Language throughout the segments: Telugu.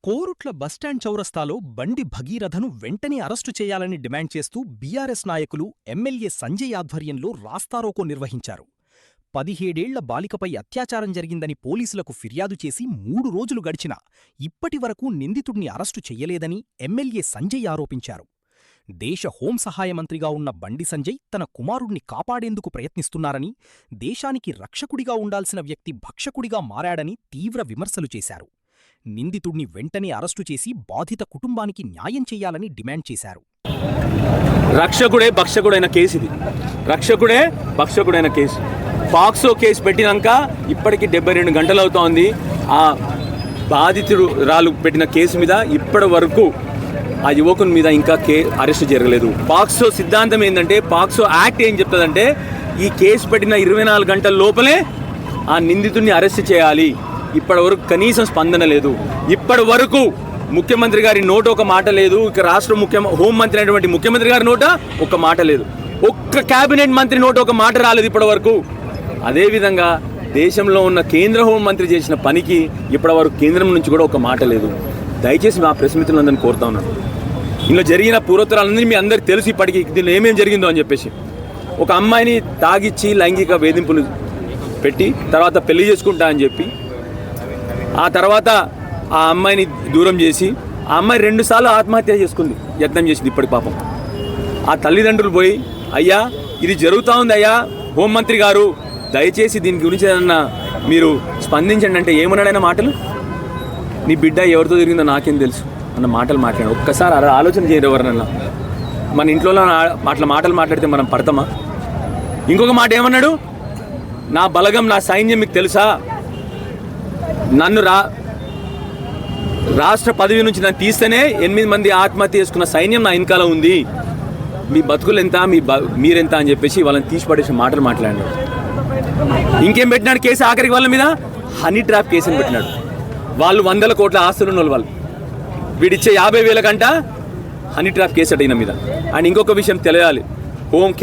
కోరుట్ల బస్టాండ్ చౌరస్తాలో బండి భగీరథను వెంటనే అరెస్టు చేయాలని డిమాండ్ చేస్తూ బీఆర్ఎస్ నాయకులు ఎమ్మెల్యే సంజయ్ ఆధ్వర్యంలో రాస్తారోకో నిర్వహించారు. 17 ఏళ్ల బాలికపై అత్యాచారం జరిగిందని పోలీసులకు ఫిర్యాదు చేసి 3 రోజులు గడిచినా ఇప్పటివరకు నిందితుడిని అరెస్టు చెయ్యలేదని ఎమ్మెల్యే సంజయ్ ఆరోపించారు. దేశ హోంసహాయ మంత్రిగా ఉన్న బండి సంజయ్ తన కుమారుణ్ణి కాపాడేందుకు ప్రయత్నిస్తున్నారని, దేశానికి రక్షకుడిగా ఉండాల్సిన వ్యక్తి భక్షకుడిగా మారాడని తీవ్ర విమర్శలు చేశారు. నిందితుడిని వెంటనే అరెస్టు చేసి బాధిత కుటుంబానికి న్యాయం చెయ్యాలని డిమాండ్ చేశారు. రక్షకుడే భక్షకుడైన కేసు ఇది. రక్షకుడే భక్షకుడైన కేసు. పాక్సో కేసు పెట్టినాక ఇప్పటికి 72 గంటలు అవుతోంది. ఆ బాధితుడు రాళ్ళు పెట్టిన కేసు మీద ఇప్పటి వరకు ఆ యువకుని మీద ఇంకా అరెస్టు జరగలేదు. పాక్సో సిద్ధాంతం ఏంటంటే, పాక్సో యాక్ట్ ఏం చెప్తుందంటే, ఈ కేసు పెట్టిన 24 గంటల లోపలే ఆ నిందితుడిని అరెస్ట్ చేయాలి. ఇప్పటి వరకు కనీసం స్పందన లేదు. ఇప్పటి వరకు ముఖ్యమంత్రి గారి నోట ఒక మాట లేదు. ఇక రాష్ట్ర హోంమంత్రి అయినటువంటి ముఖ్యమంత్రి గారి నోట ఒక మాట లేదు. ఒక్క కేబినెట్ మంత్రి నోట ఒక మాట రాలేదు ఇప్పటి వరకు. అదేవిధంగా దేశంలో ఉన్న కేంద్ర హోంమంత్రి చేసిన పనికి ఇప్పటి వరకు కేంద్రం నుంచి కూడా ఒక మాట లేదు. దయచేసి మా ప్రెస్ మిత్రులందరినీ కోరుతా ఉన్నాను, ఇందులో జరిగిన పూర్వోత్తరాలన్నీ మీ అందరికీ తెలుసు. ఇప్పటికీ దీనిలో ఏమేమి జరిగిందో అని చెప్పేసి, ఒక అమ్మాయిని తాగిచ్చి లైంగిక వేధింపులు పెట్టి తర్వాత పెళ్లి చేసుకుంటా అని చెప్పి, ఆ తర్వాత ఆ అమ్మాయిని దూరం చేసి ఆ అమ్మాయి 2 సార్లు ఆత్మహత్య చేసుకుంది, యత్నం చేసింది. ఇప్పటికి పాపం ఆ తల్లిదండ్రులు పోయి, అయ్యా ఇది జరుగుతూ ఉంది అయ్యా, హోంమంత్రి గారు దయచేసి దీని గురించి ఏదన్నా మీరు స్పందించండి అంటే ఏమన్నాడైనా మాటలు, నీ బిడ్డ ఎవరితో తిరిగిందో నాకేం తెలుసు అన్న మాటలు మాట్లాడాడు. ఒక్కసారి అలా ఆలోచన చేయరు ఎవరినన్నా. మన ఇంట్లో అట్లా మాటలు మాట్లాడితే మనం పడతామా? ఇంకొక మాట ఏమన్నాడు, నా బలగం నా సైన్యం మీకు తెలుసా, నన్ను రాష్ట్ర పదవి నుంచి నన్ను తీస్తేనే 8 మంది ఆత్మహత్య చేసుకున్న సైన్యం నా వెనకాల ఉంది, మీ బతుకులు ఎంత, మీరెంత అని చెప్పేసి వాళ్ళని తీసి పడేసిన మాటలు మాట్లాడాడు. ఇంకేం పెట్టినాడు కేసు? ఆఖరికి వాళ్ళ మీద హనీ ట్రాప్ కేసు అని పెట్టినాడు. వాళ్ళు 100 కోట్ల ఆస్తులు ఉన్న వాళ్ళు, వీడిచ్చే 50,000 కంట హనీ ట్రాప్ కేసు అడిగిన మీద. అండ్ ఇంకొక విషయం తెలియాలి,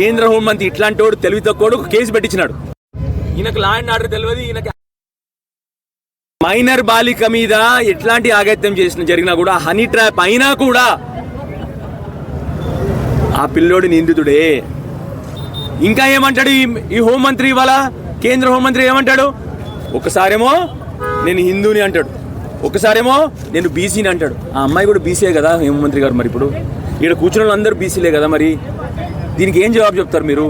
కేంద్ర హోంమంత్రి ఇట్లాంటి వాడు తెలివి తక్కువడు కేసు పెట్టించినాడు. ఈయనకు లా అండ్ ఆర్డర్ తెలియదు. ఈయనకి మైనర్ బాలిక మీద ఎట్లాంటి ఆగత్యం జరిగినా కూడా, హనీ ట్రాప్ అయినా కూడా ఆ పిల్లోడి నిందితుడే. ఇంకా ఏమంటాడు ఈ హోంమంత్రి, ఇవాళ కేంద్ర హోంమంత్రి ఏమంటాడు, ఒకసారేమో నేను హిందూని అంటాడు, ఒకసారేమో నేను బీసీని అంటాడు. ఆ అమ్మాయి కూడా బీసీయే కదా హోంమంత్రి గారు. మరి ఇప్పుడు ఇక్కడ కూర్చున్న వాళ్ళందరూ బీసీలే కదా. మరి దీనికి ఏం జవాబు చెప్తారు మీరు?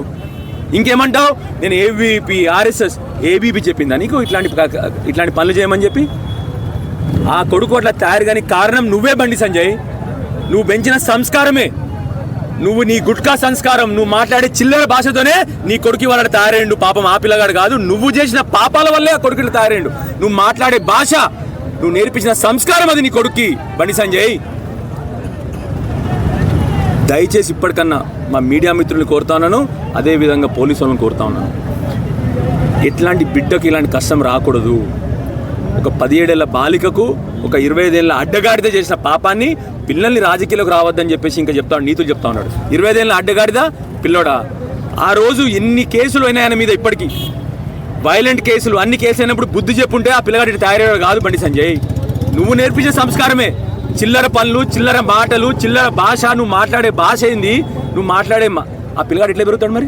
ఇంకేమంటావు, నేను ఏబీపీ ఆర్ఎస్ఎస్ ఏబీపీ చెప్పిందా నీకు ఇట్లాంటి పనులు చేయమని చెప్పి? ఆ కొడుకు అట్లా తయారు కానీ కారణం నువ్వే బండి సంజయ్. నువ్వు పెంచిన సంస్కారమే, నువ్వు నీ గుట్కా సంస్కారం, నువ్వు మాట్లాడే చిల్లర భాషతోనే నీ కొడుకు వాళ్ళ తయారైండు. పాపం ఆ పిల్లగాడు కాదు, నువ్వు చేసిన పాపాల వల్లే ఆ కొడుకులు తయారైండు. నువ్వు మాట్లాడే భాష, నువ్వు నేర్పించిన సంస్కారం అది నీ కొడుక్కి. బండి సంజయ్ దయచేసి ఇప్పటికన్నా మా మీడియా మిత్రుల్ని కోరుతా ఉన్నాను, అదేవిధంగా పోలీసు వాళ్ళని కోరుతా ఉన్నాను, ఎట్లాంటి బిడ్డకు ఇలాంటి కష్టం రాకూడదు. ఒక 17 ఏళ్ల బాలికకు ఒక 25 ఏళ్ల అడ్డగాడిద చేసిన పాపాన్ని పిల్లల్ని రాజకీయాలకు రావద్దని చెప్పేసి ఇంకా నీతులు చెప్తా ఉన్నాడు. 25 ఏళ్ల అడ్డగాడిద పిల్లోడా. ఆ రోజు ఎన్ని కేసులు అయినా ఆయన మీద, ఇప్పటికీ వైలెంట్ కేసులు, అన్ని కేసులు అయినప్పుడు బుద్ధి చెప్పుంటే ఆ పిల్లగాడి తయారయ్యాడు కాదు బండి సంజయ్. నువ్వు నేర్పించే సంస్కారమే చిల్లర పనులు, చిల్లర మాటలు, చిల్లర భాష. నువ్వు మాట్లాడే భాష ఏంది, నువ్వు మాట్లాడే ఆ పిల్లగాడు ఎట్లా పెరుగుతాడు మరి?